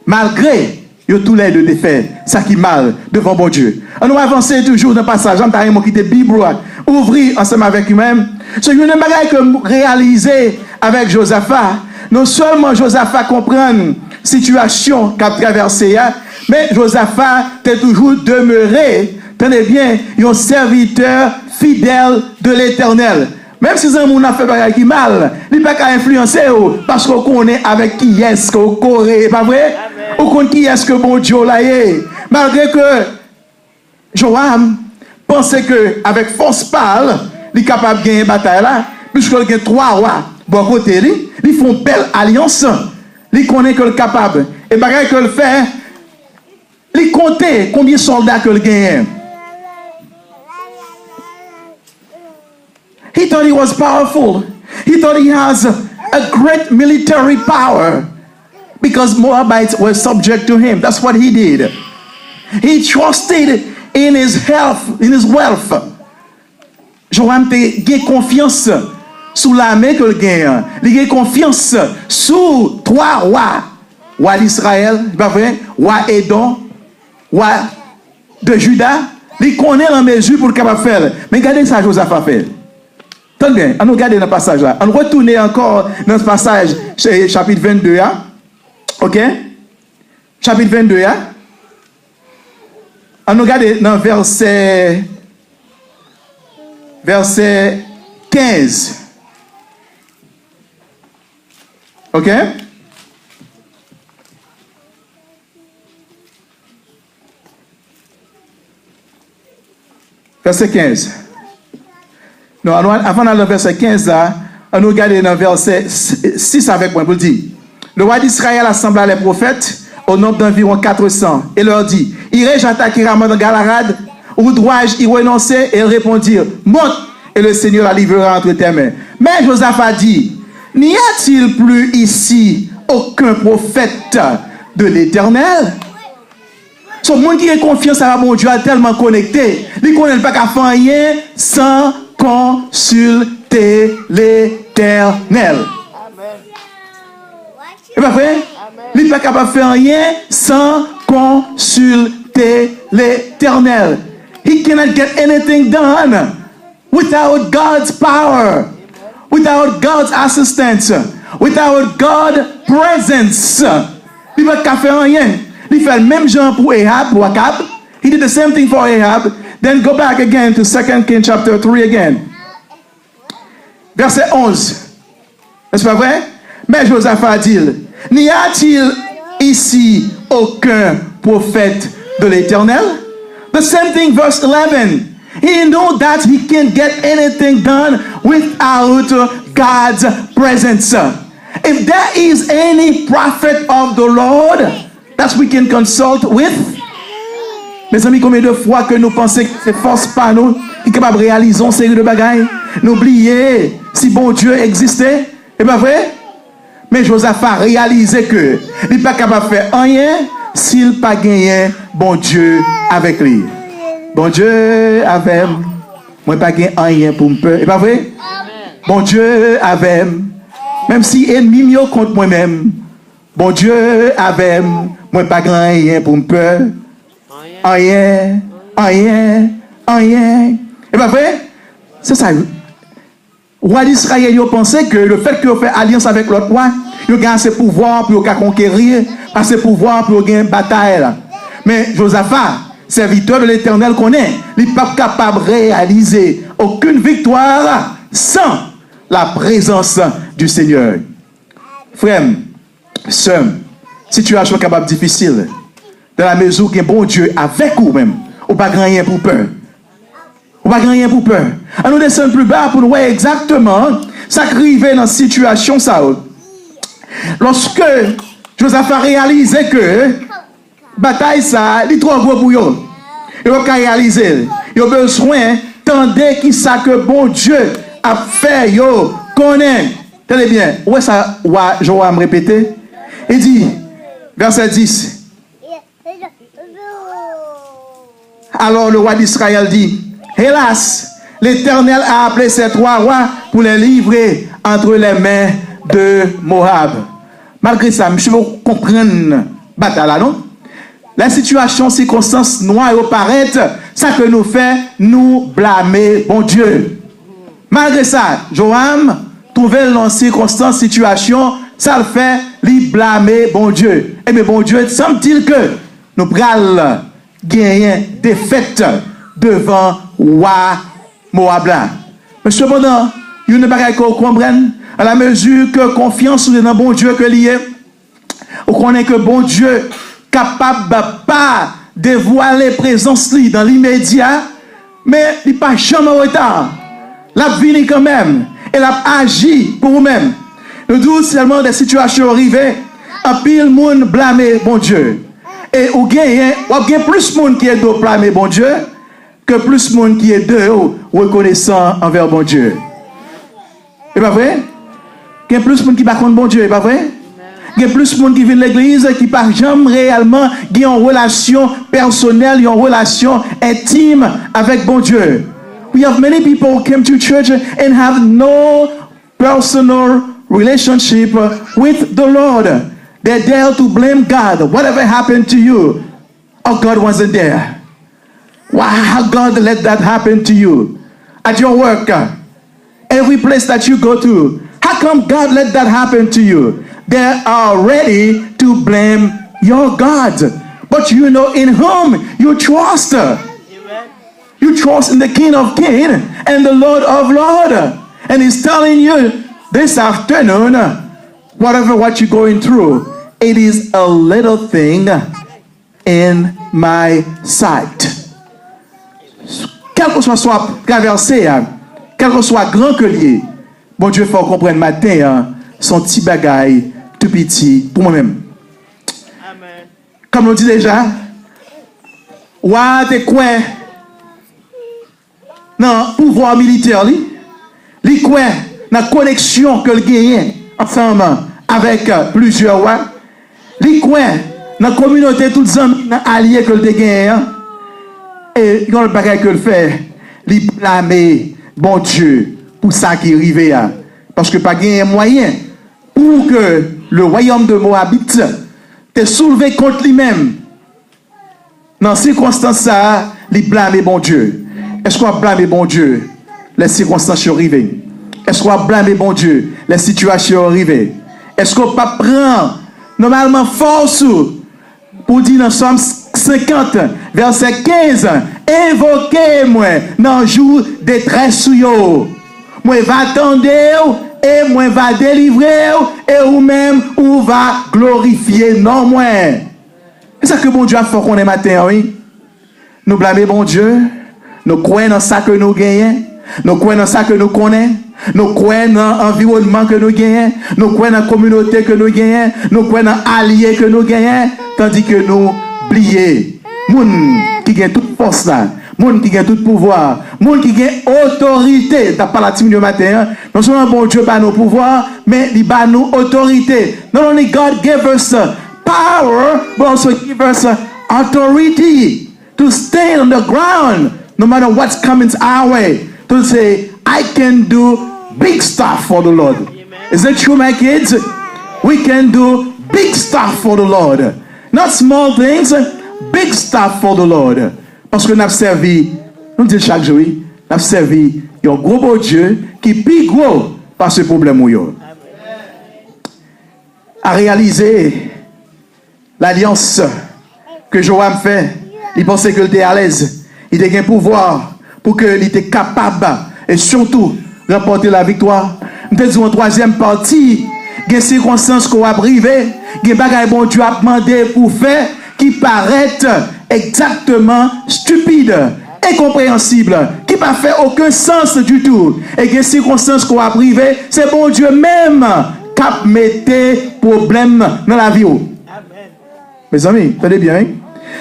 Malgré tous les deux défaits, ça qui mal devant bon Dieu. On nous avancer toujours dans le passage. On quitte la Bible, ouvrir ensemble avec lui-même. Ce que nous avons réalisé avec Josaphat, non seulement Josaphat comprend la situation qu'a traversée, mais Josaphat est toujours demeuré, tenez bien, un serviteur fidèle de l'Éternel. Même si un monde a fait des qui mal, il ne peut pas influencer parce qu'on connaît avec qui est-ce qu'on corée, pas vrai? On connaît qui est-ce que bon Dieu l'a est. Malgré que Joram pensait qu'avec force pâle, il est capable de gagner une bataille là, puisqu'il y a 3 rois, bon côté, ils font belle alliance, ils connaissent qu'il est capable. Et malgré que le fait, ils comptent combien de soldats qu'il gagne. He thought he was powerful. He thought he has a great military power because Moabites were subject to him. That's what he did. He trusted in his health, in his wealth. Joram a confiance sous l'armée qu'il gagne. Il a confiance sous 3 rois. Roi d'Israël, pas vrai? Roi Édom, roi de Juda. Il connaît la mesure pour le capable faire. Mais regardez ça, Josaphat fait. Très bien, on regarde dans le passage là. On retourne encore dans ce passage, chapitre 22. Ok? Chapitre 22. On regarde dans verset 15. Ok? Verset 15. Non, avant d'aller au verset 15, là, on nous regarde dans le verset 6 avec moi pour dire. Le roi d'Israël assembla les prophètes au nombre d'environ 400 et leur dit, irai-je attaquer Ramoth dans Galahad ou dois-je y renoncer? Et ils répondirent, monte et le Seigneur la livrera entre tes mains. Mais Josaphat dit, n'y a-t-il plus ici aucun prophète de l'Éternel? Ce monde qui a confiance à mon Dieu a tellement connecté, il ne connaît pas qu'à faire rien sans consulter l'Éternel. Et pas vrai? Il n'est pas capable de faire rien sans consulter l'Éternel. He cannot get anything done without God's power, without God's assistance, without God's presence. Il ne peut pas faire rien. Il fait le même genre pour Ahab, pour Akab. He did the same thing for Ahab. Then go back again to 2 Kings chapter 3 again. Verset 11. N'est-ce pas vrai? Mais Josaphat dit, n'y a-t-il ici aucun prophète de l'Éternel? The same thing, verse 11. He knew that he can't get anything done without God's presence. If there is any prophet of the Lord that we can consult with, mes amis, combien de fois que nous pensons que c'est force pas nous qui est capable de réaliser une série de bagailles, n'oubliez si bon Dieu existait, c'est pas vrai? Mais Josaphat réalisait que il n'est pas capable de faire rien s'il n'a pas gagné bon Dieu avec lui. Bon Dieu avec moi, pas gagné rien pour me peur, c'est pas vrai? Bon Dieu avec même si ennemi mieux contre moi-même, bon Dieu avec moi, pas gagné rien pour me peur. Rien. Et pas vrai? C'est ça. Le roi d'Israël a pensé que le fait qu'il fait alliance avec l'autre roi, il a gagné ses pouvoirs pour conquérir, ses pouvoirs pour gagner une bataille. Mais Josaphat, serviteur de l'Éternel, connaît, il n'est pas capable de réaliser aucune victoire sans la présence du Seigneur. Frère, sœur, situation capable difficile. Dans la mesure qu'il y a bon Dieu avec vous-même, ou pas grand rien pour peur. Ou pas grand rien pour peur. On nous descend plus bas pour nous voir exactement ce qui arrive dans cette situation. Ça. Lorsque Josaphat réalisait que bataille ça, il est trop gros pour eux. Il a réalisé. Il a besoin d'entendre qui ça que bon Dieu a fait. Yo, connaît. Tenez bien. Où est-ce que je vais me répéter? Il dit, verset 10. Alors le roi d'Israël dit, hélas, l'Éternel a appelé ces 3 rois pour les livrer entre les mains de Moab. Malgré ça, je veux comprendre bataille là, non? La situation, circonstances noires ou paraître, ça que nous fait, nous blâmer bon Dieu. Malgré ça, Joram trouvait dans circonstances, situation, ça le fait, lui blâmer bon Dieu. Et bien bon Dieu, semble-t-il que nous prenons gagner défaite devant roi Moab là. Mais cependant, il ne pas qu'on comprenne, à la mesure que confiance dans bon Dieu que lié, on connaît que bon Dieu capable pas dévoiler présence li dans l'immédiat, mais il pas jamais en retard. La vini quand même et la agi pour vous-même. Nous disons seulement des situations arrivées, un pile monde blâmer bon Dieu. Et ou gagne plus de monde qui est de blâmer bon Dieu que plus de monde qui est de reconnaissant envers bon Dieu. C'est pas vrai? Il y a plus de monde qui ne connaît pas bon Dieu, c'est pas vrai? Il y a plus de monde qui vient de l'église qui par jamais réellement qui ont une relation personnelle, une relation intime avec bon Dieu. We have many people who came to church and have no personal relationship with the Lord. They dare to blame God. Whatever happened to you, oh, God wasn't there. Why God let that happen to you? At your work, every place that you go to, how come God let that happen to you? They are ready to blame your God. But you know in whom you trust. You trust in the King of Kings and the Lord of Lords. And He's telling you this afternoon, whatever what you're going through, it is a little thing in my sight. Quel que soit traversé, quel que soit grand que lié, bon Dieu faut comprendre matin son petit bagaille tout petit pour moi-même. Amen. Comme on dit déjà, ouah t'es quoi? Non, pouvoir militaire li quoi? La connexion que le gagne ensemble avec plusieurs rois, li quoi? La communauté tous les hommes alliés que le gagne. Et quand le bagage que le fait, il blâmer bon Dieu pour ça qui est arrivé. Parce que pas de moyen pour que le royaume de Moabit te soulevé contre lui-même. Dans ces circonstances, il blâmer bon Dieu. Est-ce qu'on va blâmer bon Dieu? Les circonstances sont arrivées. Est-ce qu'on va blâmer bon Dieu? Les situations sont arrivées. Est-ce qu'on va prendre normalement force pour dire dans Somme 50, verset 15, invoquez-moi dans le jour de détresse. Moi va attendre et moi va délivrer et ou même ou va glorifier non moi. C'est ça que bon Dieu a fait qu'on est matin, oui. Nous blâmer bon Dieu, nous croyons dans ça que nous gagnons, nous croyons dans ça que nous connaissons. Nous croyons dans l'environnement que nous gagnons, nous croyons dans la communauté que nous gagnons, nous croyons dans l'allié que nous gagnons, tandis que nous oublions. Moun qui gagne toute force là, moun qui gagne tout pouvoir, moun qui gagne autorité. T'as pas la team du matin, non seulement bon Dieu bat nos pouvoirs, mais il bat nos autorités. Not only God gave us power, but also give us authority to stand on the ground, no matter what's coming our way, to say, I can do big stuff for the Lord. Amen. Is that true, my kids? We can do big stuff for the Lord. Not small things, big stuff for the Lord. Parce que nous avons servi, nous disons chaque jour, nous avons servi un gros beau Dieu qui est plus gros par ce problème. À réaliser l'alliance que Joram fait, il pensait qu'il était à l'aise, il était un pouvoir pour qu'il était capable et surtout remporter la victoire. Nous disons en troisième partie, il y a des circonstances qu'on a privées, il y a des bagages bon Dieu a demandé pour faire qui paraissent exactement stupides, incompréhensibles, qui ne fait aucun sens du tout. Et il y a des circonstances qu'on a privées, c'est bon Dieu même qui a mis problème dans la vie. Amen. Mes amis, tenez bien. Hein?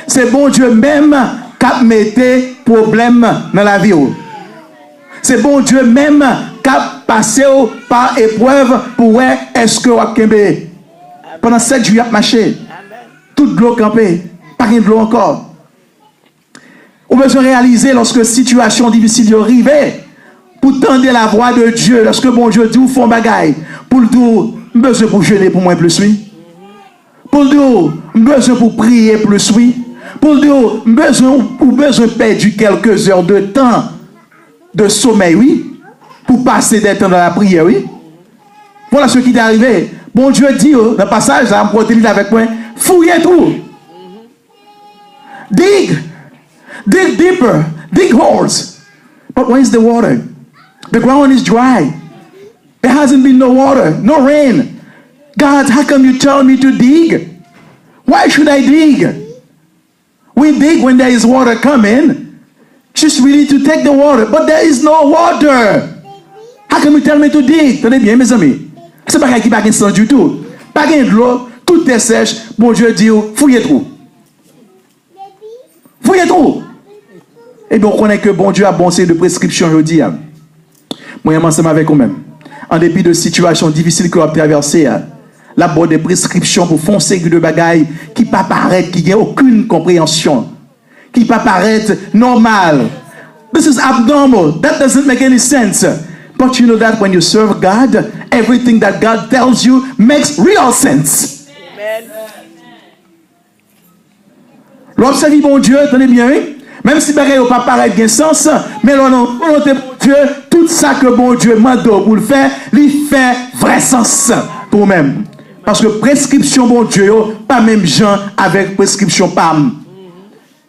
C'est bon Dieu même qui a mis problème dans la vie. C'est bon Dieu même qui a passé par épreuve pour voir est-ce que vous avez pendant 7 jours, vous avez marché. Toute l'eau campée, pas de l'eau encore. Vous besoin réaliser lorsque situation difficile arrive, pour tendre la voix de Dieu, lorsque bon Dieu dit, vous font bagaille, pour le tout, besoin pour jeûner pour moi plus, oui. Pour dire, besoin pour prier plus, oui. Pour dire, besoin de perdre quelques heures de temps de sommeil, oui. Pour passer des temps dans la prière, oui. Voilà ce qui est arrivé. Bon Dieu dit, dans le passage, là, on peut avec moi, fouillez tout. Dig deeper, dig holes. But where is the water? The ground is dry. There hasn't been no water, no rain. God, how come you tell me to dig? Why should I dig? We dig when there is water coming. Just really to take the water. But there is no water. How come you tell me to dig? Tenez bien, mes amis. C'est pas qui pas sans du tout. Pas de l'eau, tout est sèche. Bon Dieu dit, fouillez tout. Fouillez tout. Et bien, on connaît que bon Dieu a bon de prescription, je dis. Moi, je suis avec vous-même. En dépit de situations difficiles que vous avez traversées, la bonne des prescriptions pour foncer de bagailles qui ne pas paraître, qui n'ont aucune compréhension, qui ne pas paraître normal. This is abnormal. That doesn't make any sense. But you know that when you serve God, everything that God tells you makes real sense. Amen. L'observer bon Dieu, tenez bien, oui? Même si bagaille n'a pas paraître bien sens, mais l'on Dieu, tout ça que bon Dieu m'a donné pour le faire, il fait vrai sens pour vous-même. Parce que prescription bon Dieu, pas même gens avec prescription PAM.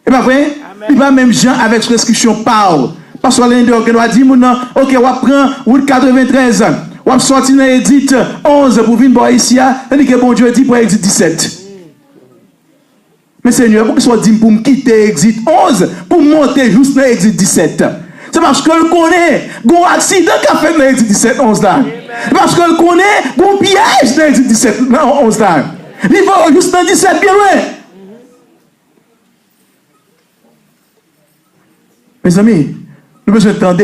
Et pas vrai? Il pas même gens avec prescription PAO. Parce que l'un qui doit dire, ok, on va prendre route 93, on va sortir dans l'édit 11 pour venir voir ici, tandis que bon Dieu dit pour l'édit 17. Mais Seigneur, pourquoi soit dit pour me quitter l'exit 11 pour monter juste dans l'exit 17? C'est parce que le connaît, il y a un accident qui a fait dans l'exit 17, 11 là. C'est parce que le connaît, il y a un piège dans l'exit 17, 11 là. Il va juste dans 17 bien loin. Mes amis, nous devons entendre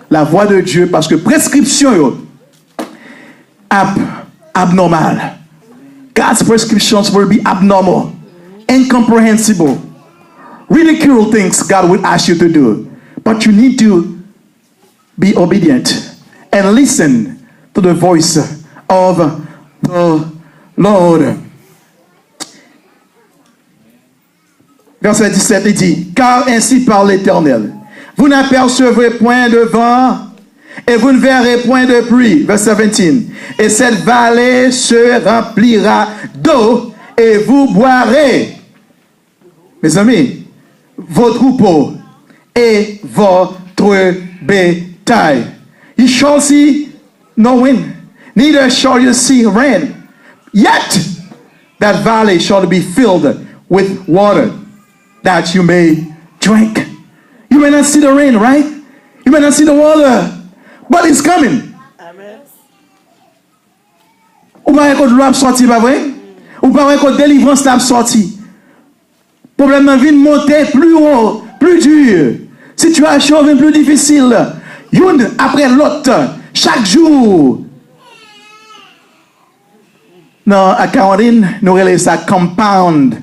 la voix de Dieu parce que prescription abnormal. God's prescriptions will be abnormal. Incomprehensible, ridicule things God will ask you to do. But you need to be obedient and listen to the voice of the Lord. Verset 17, il dit, car ainsi parle l'Éternel, vous n'apercevrez point de vent et vous ne verrez point de pluie. Verset 21, et cette vallée se remplira d'eau et vous boirez. Mes amis, vos troupeaux et votre bétail. You shall see no wind, neither shall you see rain. Yet that valley shall be filled with water, that you may drink. You may not see the rain, right? You may not see the water, but it's coming. Amen. Ou pas que l'eau a sorti, pas vrai? Ou pas que délivrance a sorti? Problème vient monter plus haut, plus dur. Situation vient plus difficile. Une après l'autre, chaque jour. Non, à Caroline, nous relèvons ça compound.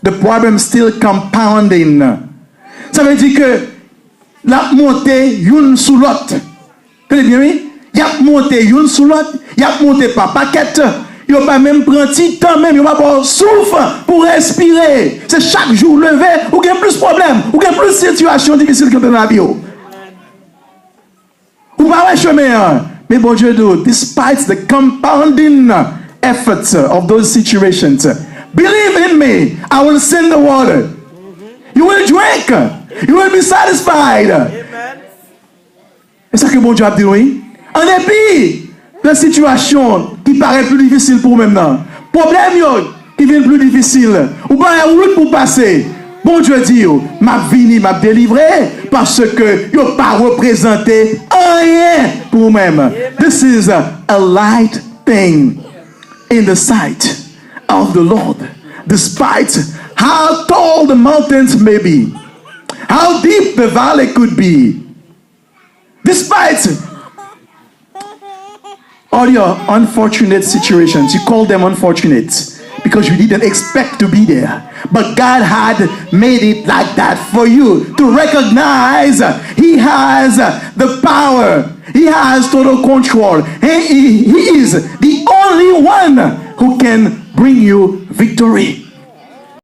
The problem still compounding. Ça veut dire que la montée une sous l'autre. Vous bien, oui? Il y a monté une sous l'autre, il y a monté par paquet. Il n'y a pas même pris un petit temps, même, il n'y a pas souffle pour respirer. C'est chaque jour levé, ou il y a plus de problèmes, ou il y a plus de situations difficiles que dans la vie. Ou pas un chemin. Mais bon Dieu, despite the compounding efforts of those situations, believe in me, I will send the water. You will drink. You will be satisfied. C'est ça que bon Dieu a dit, oui. En dépit de la situation qui paraît plus difficile pour maintenant, problème qui vient plus difficile, ou pas un route pour passer, bon Dieu dit, m'a vini, m'a délivré, parce que yo pas représenté rien pour vous-même. This is a light thing in the sight of the Lord, despite how tall the mountains may be, how deep the valley could be, despite all your unfortunate situations. You call them unfortunate because you didn't expect to be there. But God had made it like that for you to recognize He has the power. He has total control. He is the only one who can bring you victory.